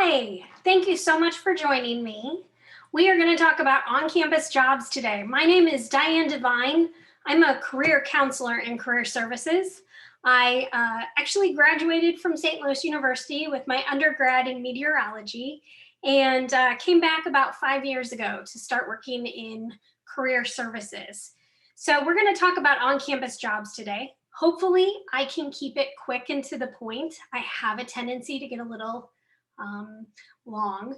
Hi, thank you so much for joining me. We are going to talk about on-campus jobs today. My name is Diane Devine. I'm a career counselor in career services. I actually graduated from St. Louis University with my undergrad in meteorology and came back about 5 years ago to start working in career services. So we're going to talk about on-campus jobs today. Hopefully I can keep it quick and to the point. I have a tendency to get a little long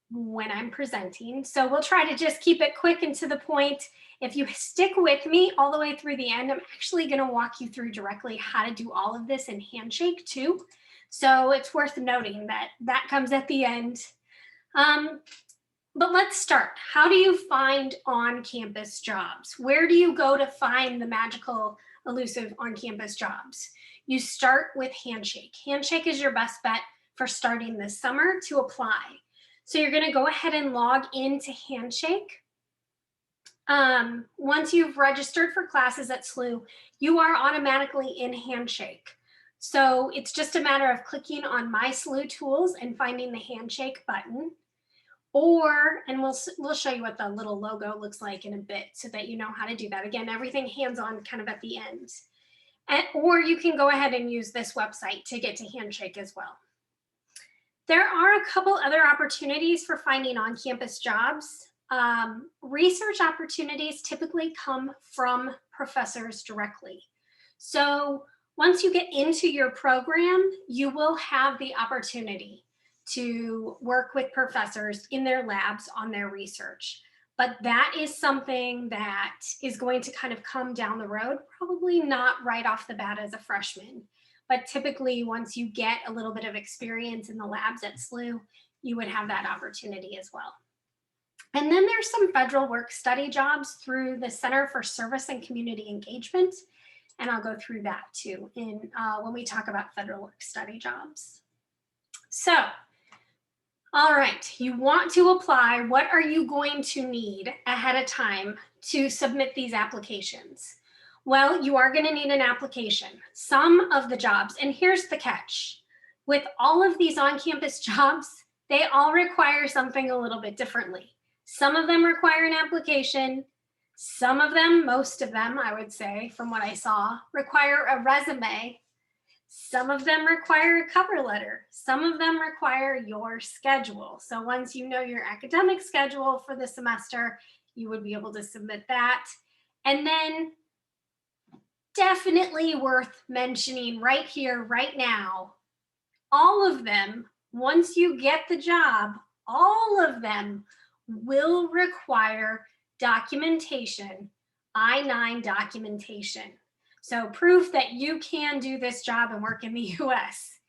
when I'm presenting. So we'll try to just keep it quick and to the point. If you stick with me all the way through the end, I'm actually going to walk you through directly how to do all of this in Handshake too. So it's worth noting that that comes at the end. But let's start. How do you find on-campus jobs? Where do you go to find the magical, elusive on-campus jobs? You start with Handshake. Handshake is your best bet for starting this summer to apply. So you're going to go ahead and log into Handshake. Once you've registered for classes at SLU, you are automatically in Handshake. So it's just a matter of clicking on My SLU Tools and finding the Handshake button. And we'll show you what the little logo looks like in a bit so that you know how to do that. Again, everything hands-on kind of at the end. Or you can go ahead and use this website to get to Handshake as well. There are a couple other opportunities for finding on-campus jobs. Research opportunities typically come from professors directly. So once you get into your program, you will have the opportunity to work with professors in their labs on their research. But that is something that is going to kind of come down the road, probably not right off the bat as a freshman. But typically, once you get a little bit of experience in the labs at SLU, you would have that opportunity as well. And then there's some federal work study jobs through the Center for Service and Community Engagement. And I'll go through that too when we talk about federal work study jobs. So, all right, you want to apply. What are you going to need ahead of time to submit these applications? Well, you are going to need an application. Some of the jobs, and here's the catch, with all of these on-campus jobs, they all require something a little bit differently. Some of them require an application. Some of them, most of them, I would say, from what I saw, require a resume. Some of them require a cover letter. Some of them require your schedule. So once you know your academic schedule for the semester, you would be able to submit that. And then definitely worth mentioning right here, right now, all of them, once you get the job, all of them will require documentation, I-9 documentation. So proof that you can do this job and work in the US.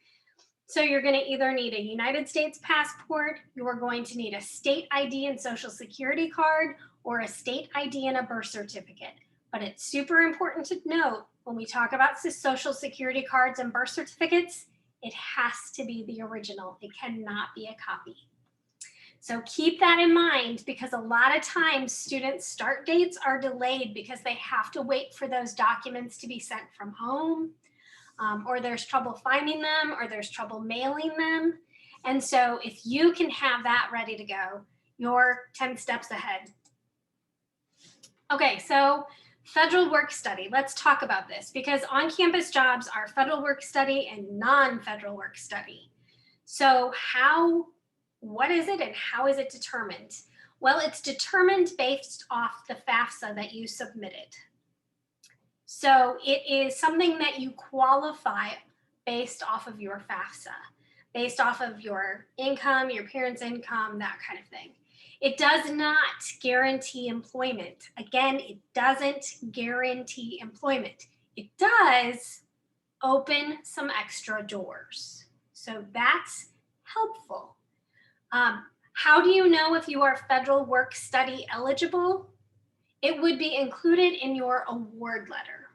So you're going to either need a United States passport, you're going to need a state ID and social security card, or a state ID and a birth certificate. But it's super important to note when we talk about social security cards and birth certificates, it has to be the original. It cannot be a copy. So keep that in mind because a lot of times students' start dates are delayed because they have to wait for those documents to be sent from home, or there's trouble finding them, or there's trouble mailing them. And so if you can have that ready to go, you're 10 steps ahead. Okay, so federal work study. Let's talk about this because on-campus jobs are federal work study and non-federal work study. So what is it and how is it determined? Well, it's determined based off the FAFSA that you submitted. So it is something that you qualify based off of your FAFSA, based off of your income, your parents' income, that kind of thing. It does not guarantee employment. Again, it doesn't guarantee employment. It does open some extra doors. So that's helpful. How do you know if you are federal work study eligible? It would be included in your award letter.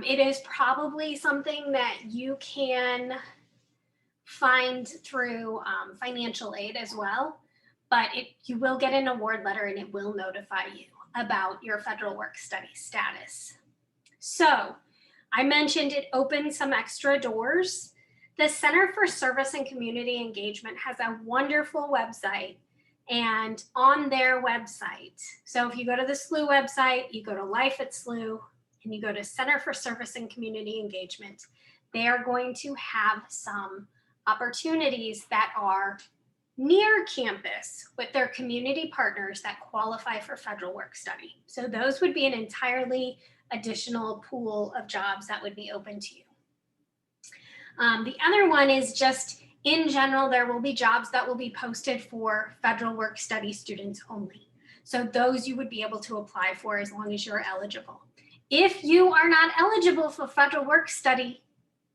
It is probably something that you can find through financial aid as well. But you will get an award letter and it will notify you about your federal work study status. So I mentioned it opens some extra doors. The Center for Service and Community Engagement has a wonderful website, and on their website, so if you go to the SLU website, you go to Life at SLU, and you go to Center for Service and Community Engagement, they are going to have some opportunities that are near campus with their community partners that qualify for federal work study. So those would be an entirely additional pool of jobs that would be open to you. The other one is just in general, there will be jobs that will be posted for federal work study students only. So those you would be able to apply for as long as you're eligible. If you are not eligible for federal work study,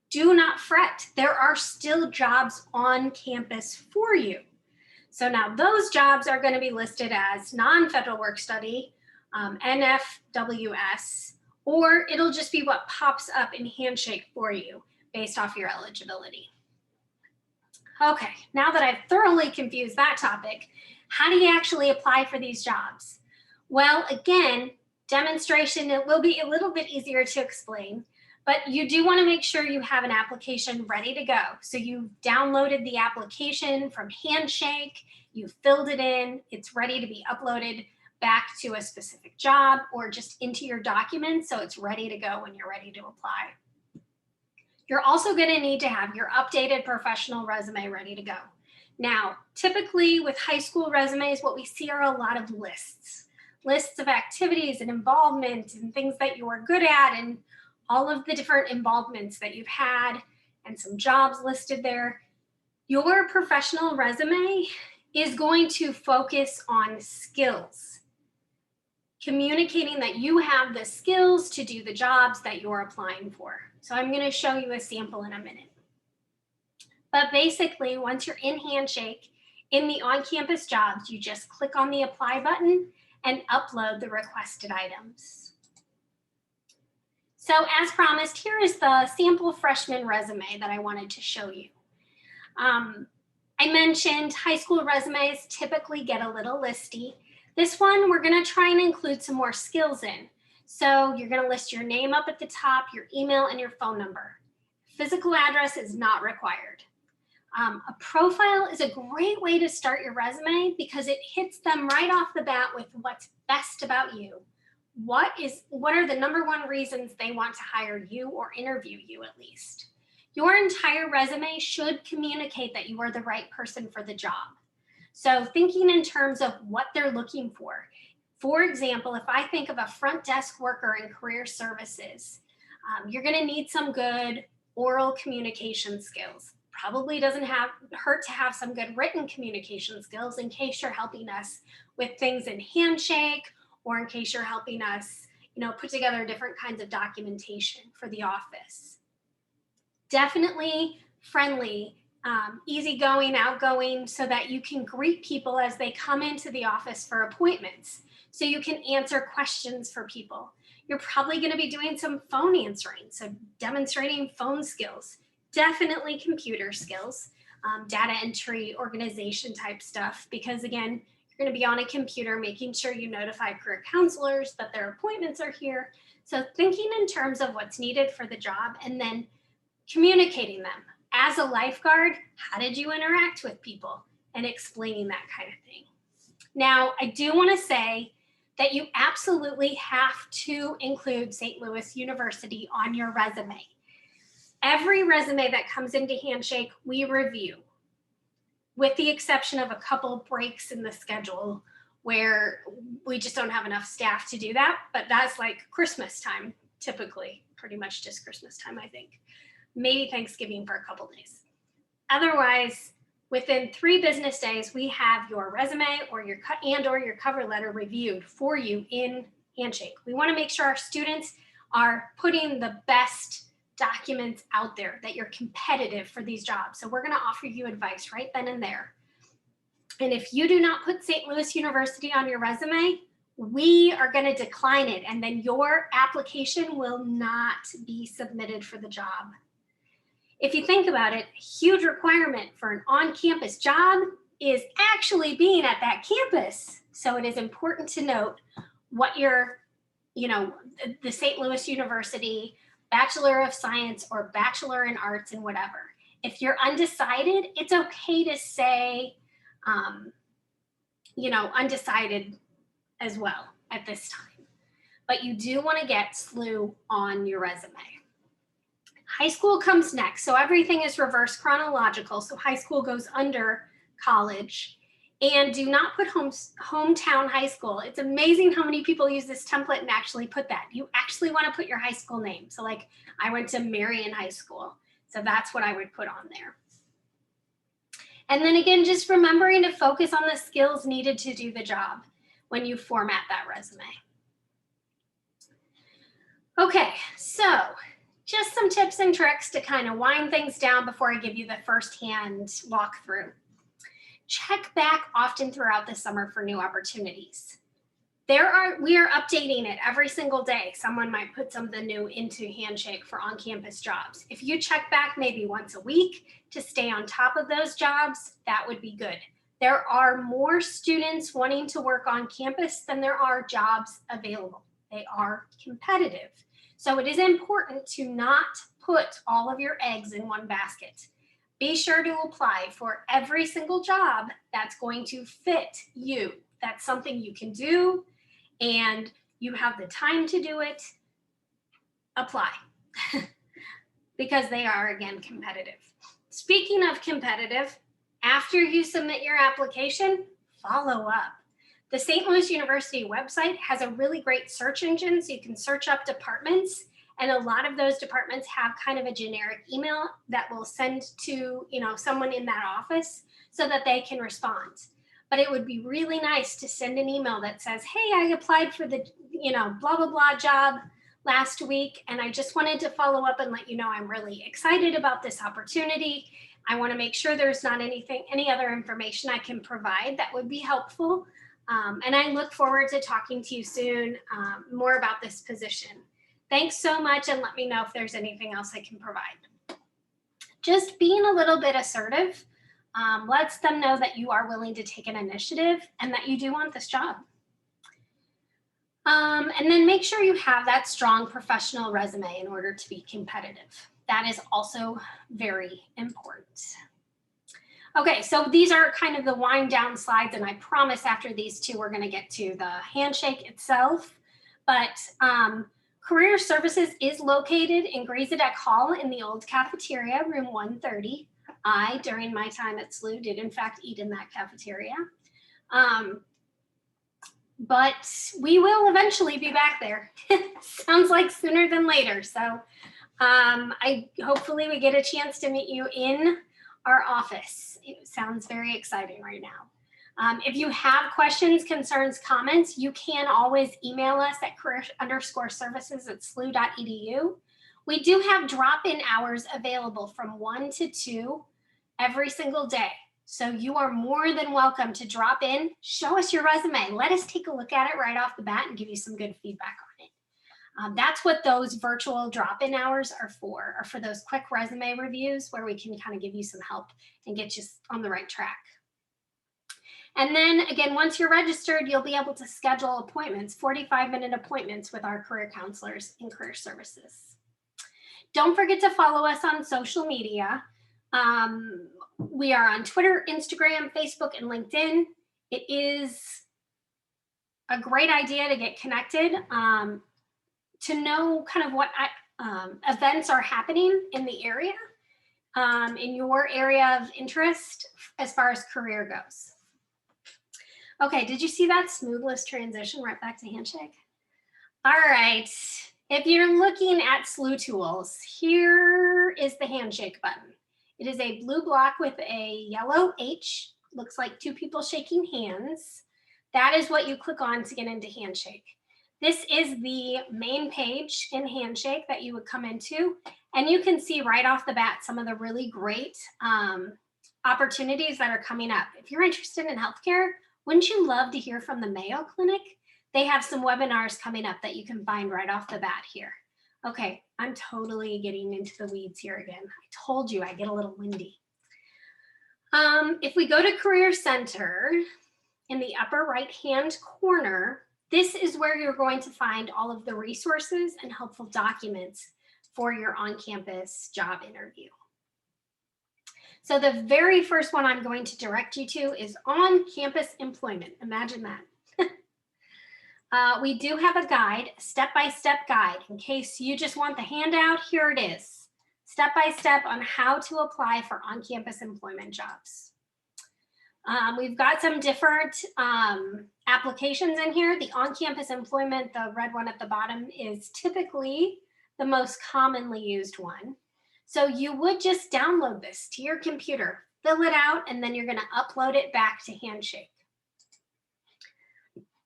do not fret. There are still jobs on campus for you. So now those jobs are going to be listed as non-federal work study, NFWS, or it'll just be what pops up in Handshake for you based off your eligibility. Okay, now that I've thoroughly confused that topic, how do you actually apply for these jobs? Well, again, demonstration, it will be a little bit easier to explain, but you do want to make sure you have an application ready to go. So you've downloaded the application from Handshake, you filled it in, it's ready to be uploaded back to a specific job or just into your documents so it's ready to go when you're ready to apply. You're also going to need to have your updated professional resume ready to go. Now, typically with high school resumes, what we see are a lot of lists of activities and involvement and things that you are good at and all of the different involvements that you've had and some jobs listed there. Your professional resume is going to focus on skills, communicating that you have the skills to do the jobs that you're applying for. So I'm going to show you a sample in a minute. But basically, once you're in Handshake, in the on-campus jobs, you just click on the apply button and upload the requested items. So as promised, here is the sample freshman resume that I wanted to show you. I mentioned high school resumes typically get a little listy. This one, we're going to try and include some more skills in. So you're going to list your name up at the top, your email, and your phone number. Physical address is not required. A profile is a great way to start your resume because it hits them right off the bat with what's best about you. What are the number one reasons they want to hire you or interview you at least? Your entire resume should communicate that you are the right person for the job. So thinking in terms of what they're looking for. For example, if I think of a front desk worker in career services, you're going to need some good oral communication skills. Probably doesn't hurt to have some good written communication skills in case you're helping us with things in Handshake or in case you're helping us, put together different kinds of documentation for the office. Definitely friendly, easygoing, outgoing, so that you can greet people as they come into the office for appointments. So you can answer questions for people. You're probably going to be doing some phone answering, so demonstrating phone skills. Definitely computer skills, data entry, organization type stuff, because again, you're going to be on a computer making sure you notify career counselors that their appointments are here. So thinking in terms of what's needed for the job and then communicating them. As a lifeguard, how did you interact with people? And explaining that kind of thing. Now, I do want to say that you absolutely have to include St. Louis University on your resume. Every resume that comes into Handshake, we review, with the exception of a couple breaks in the schedule where we just don't have enough staff to do that. But that's like Christmas time, typically, pretty much just Christmas time, I think. Maybe Thanksgiving for a couple days. Otherwise, within 3 business days, we have your resume or your cover letter reviewed for you in Handshake. We want to make sure our students are putting the best documents out there, that you're competitive for these jobs. So we're going to offer you advice right then and there. And if you do not put St. Louis University on your resume, we are going to decline it, and then your application will not be submitted for the job. If you think about it, a huge requirement for an on-campus job is actually being at that campus. So it is important to note what your, the St. Louis University Bachelor of Science or Bachelor in Arts and whatever. If you're undecided, it's okay to say, undecided as well at this time. But you do want to get SLU on your resume. High school comes next. So everything is reverse chronological. So high school goes under college. And do not put hometown high school. It's amazing how many people use this template and actually put that. You actually want to put your high school name. So like I went to Marion High School. So that's what I would put on there. And then again, just remembering to focus on the skills needed to do the job when you format that resume. Okay, so just some tips and tricks to kind of wind things down before I give you the firsthand walkthrough. Check back often throughout the summer for new opportunities. We are updating it every single day. Someone might put something new into Handshake for on-campus jobs. If you check back maybe once a week to stay on top of those jobs, that would be good. There are more students wanting to work on campus than there are jobs available. They are competitive. So it is important to not put all of your eggs in one basket. Be sure to apply for every single job that's going to fit you. That's something you can do and you have the time to do it. Apply because they are, again, competitive. Speaking of competitive, after you submit your application, follow up. The St. Louis University website has a really great search engine, so you can search up departments, and a lot of those departments have kind of a generic email that will send to someone in that office so that they can respond. But it would be really nice to send an email that says, hey, I applied for the blah, blah, blah job last week, and I just wanted to follow up and let you know I'm really excited about this opportunity. I want to make sure there's not any other information I can provide that would be helpful. And I look forward to talking to you soon more about this position. Thanks so much, and let me know if there's anything else I can provide. Just being a little bit assertive lets them know that you are willing to take an initiative and that you do want this job. And then make sure you have that strong professional resume in order to be competitive. That is also very important. Okay, so these are kind of the wind down slides, and I promise after these two, we're gonna get to the handshake itself. But Career Services is located in Grazadec Hall in the old cafeteria, room 130. I, during my time at SLU, did in fact eat in that cafeteria. But we will eventually be back there. Sounds like sooner than later. So hopefully we get a chance to meet you in our office. It sounds very exciting right now. If you have questions, concerns, comments, you can always email us at career_services@slu.edu. We do have drop-in hours available from 1 to 2 every single day. So you are more than welcome to drop in, show us your resume. Let us take a look at it right off the bat and give you some good feedback on it. That's what those virtual drop-in hours are for those quick resume reviews where we can kind of give you some help and get you on the right track. And then again, once you're registered, you'll be able to schedule appointments, 45-minute appointments with our career counselors in Career Services. Don't forget to follow us on social media. We are on Twitter, Instagram, Facebook, and LinkedIn. It is a great idea to get connected, to know kind of what events are happening in the area, in your area of interest as far as career goes. Okay, did you see that smoothless transition right back to handshake? All right, if you're looking at SLU tools, here is the handshake button. It is a blue block with a yellow H, looks like two people shaking hands. That is what you click on to get into Handshake. This is the main page in Handshake that you would come into, and you can see right off the bat some of the really great opportunities that are coming up. If you're interested in healthcare, wouldn't you love to hear from the Mayo Clinic? They have some webinars coming up that you can find right off the bat here. Okay, I'm totally getting into the weeds here again. I told you I get a little windy. If we go to Career Center, in the upper right-hand corner, this is where you're going to find all of the resources and helpful documents for your on-campus job interview. So the very first one I'm going to direct you to is on-campus employment. Imagine that. We do have a guide, a step-by-step guide. In case you just want the handout, here it is. Step-by-step on how to apply for on-campus employment jobs. We've got some different applications in here. The on-campus employment, the red one at the bottom, is typically the most commonly used one. So you would just download this to your computer, fill it out, and then you're going to upload it back to Handshake.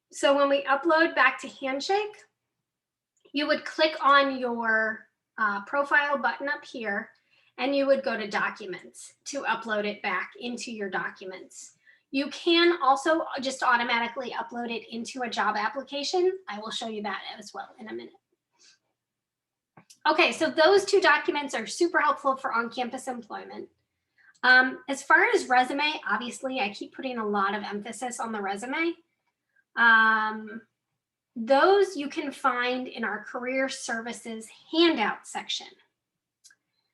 So when we upload back to Handshake, you would click on your profile button up here, and you would go to Documents to upload it back into your documents. You can also just automatically upload it into a job application. I will show you that as well in a minute. Okay, so those two documents are super helpful for on-campus employment. As far as resume, obviously, I keep putting a lot of emphasis on the resume. Those you can find in our career services handout section.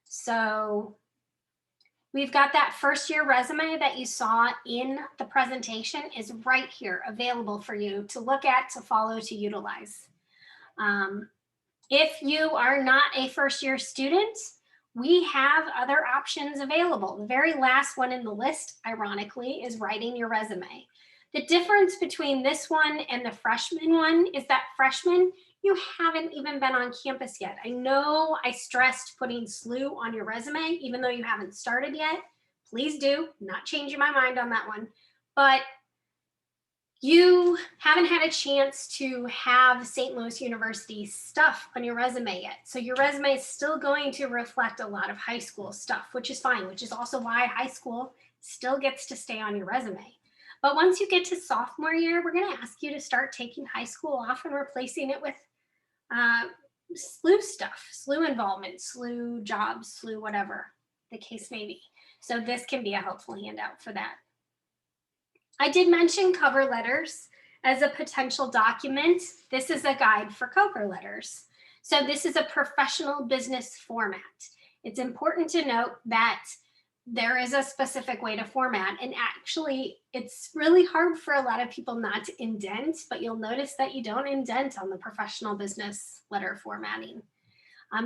So we've got that first year resume that you saw in the presentation is right here available for you to look at, to follow, to utilize. If you are not a first year student, we have other options available. The very last one in the list, ironically, is writing your resume. The difference between this one and the freshman one is that freshman, you haven't even been on campus yet. I know I stressed putting SLU on your resume, even though you haven't started yet. Please do, not changing my mind on that one. But you haven't had a chance to have St. Louis University stuff on your resume yet. So your resume is still going to reflect a lot of high school stuff, which is fine, which is also why high school still gets to stay on your resume. But once you get to sophomore year, we're going to ask you to start taking high school off and replacing it with SLU stuff, SLU involvement, SLU jobs, SLU whatever the case may be. So this can be a helpful handout for that. I did mention cover letters as a potential document. This is a guide for cover letters. So this is a professional business format. It's important to note that there is a specific way to format, and actually it's really hard for a lot of people not to indent, but you'll notice that you don't indent on the professional business letter formatting.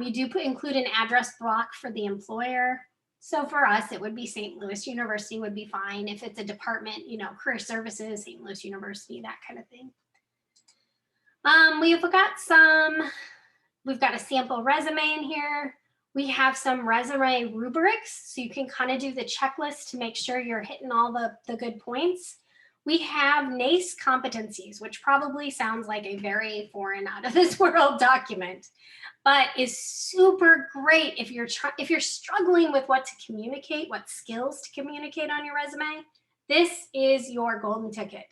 You do include an address block for the employer. So for us, it would be St. Louis University would be fine. If it's a department, you know, career services, St. Louis University, that kind of thing. We've got a sample resume in here. We have some resume rubrics, so you can kind of do the checklist to make sure you're hitting all the good points. We have NACE competencies, which probably sounds like a very foreign, out of this world document, but is super great if you're struggling with what to communicate, what skills to communicate on your resume. This is your golden ticket.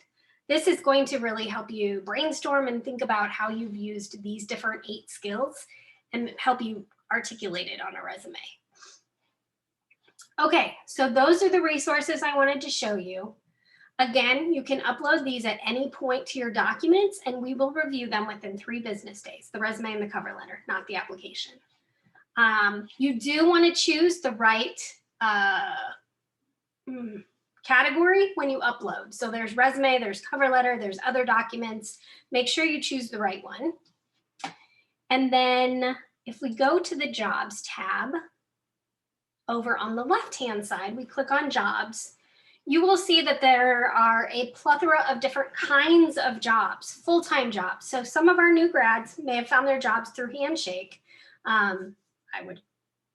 This is going to really help you brainstorm and think about how you've used these different 8 skills and help you articulate it on a resume. Okay, so those are the resources I wanted to show you. Again, you can upload these at any point to your documents, and we will review them within 3 business days, the resume and the cover letter, not the application. You do want to choose the right category when you upload. So there's resume, there's cover letter, there's other documents. Make sure you choose the right one. And then if we go to the Jobs tab, over on the left-hand side, we click on Jobs, you will see that there are a plethora of different kinds of jobs, full-time jobs. So some of our new grads may have found their jobs through Handshake. I would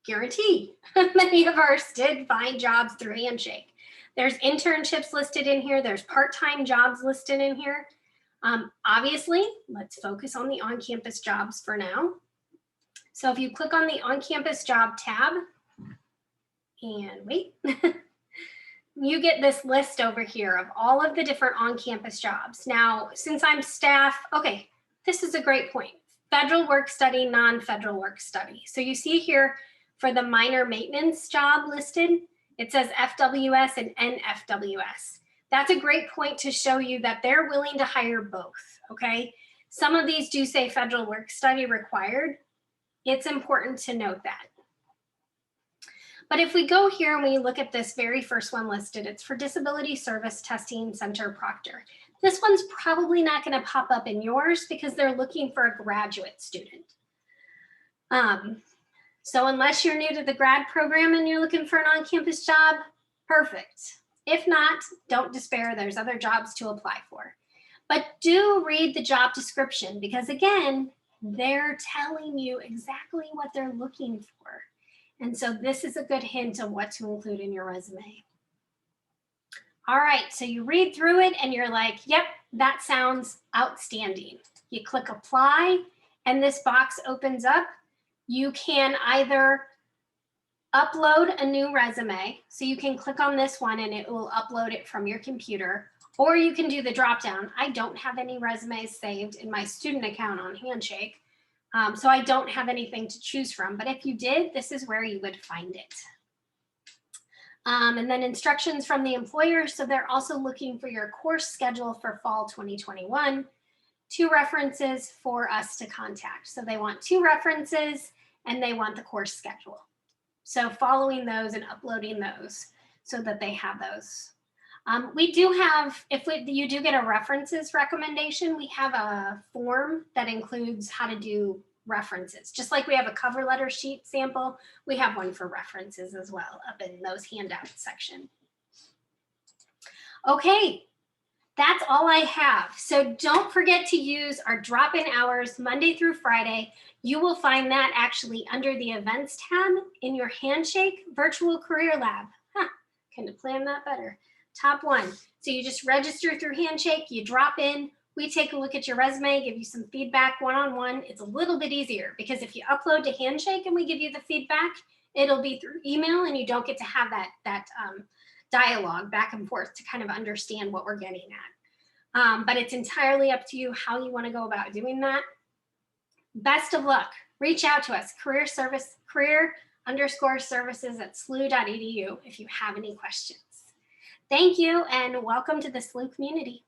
guarantee many of ours did find jobs through Handshake. There's internships listed in here. There's part-time jobs listed in here. Obviously, let's focus on the on-campus jobs for now. So if you click on the on-campus job tab, and wait, you get this list over here of all of the different on-campus jobs. Now, since I'm staff, okay, this is a great point. Federal work study, non-federal work study. So you see here for the minor maintenance job listed, it says FWS and NFWS. That's a great point to show you that they're willing to hire both, okay? Some of these do say federal work study required. It's important to note that. But if we go here and we look at this very first one listed, it's for Disability Service Testing Center Proctor. This one's probably not going to pop up in yours because they're looking for a graduate student. So unless you're new to the grad program and you're looking for an on-campus job, perfect. If not, don't despair. There's other jobs to apply for. But do read the job description because, again, they're telling you exactly what they're looking for. And so this is a good hint of what to include in your resume. All right, so you read through it and you're like, yep, that sounds outstanding. You click apply and this box opens up. You can either upload a new resume. So you can click on this one and it will upload it from your computer, or you can do the drop down. I don't have any resumes saved in my student account on Handshake. So I don't have anything to choose from, but if you did, this is where you would find it. And then instructions from the employer. So they're also looking for your course schedule for fall 2021, 2 references for us to contact. So they want 2 references and they want the course schedule. So following those and uploading those so that they have those. We do have, if you do get a references recommendation, we have a form that includes how to do references. Just like we have a cover letter sheet sample, we have one for references as well up in those handouts section. Okay, that's all I have. So don't forget to use our drop-in hours Monday through Friday. You will find that actually under the events tab in your Handshake Virtual Career Lab. Couldn't have planned that better. Top 1. So you just register through Handshake, you drop in, we take a look at your resume, give you some feedback one-on-one. It's a little bit easier because if you upload to Handshake and we give you the feedback, it'll be through email and you don't get to have that dialogue back and forth to kind of understand what we're getting at. But it's entirely up to you how you want to go about doing that. Best of luck. Reach out to us, career_services@slu.edu if you have any questions. Thank you and welcome to the SLU community.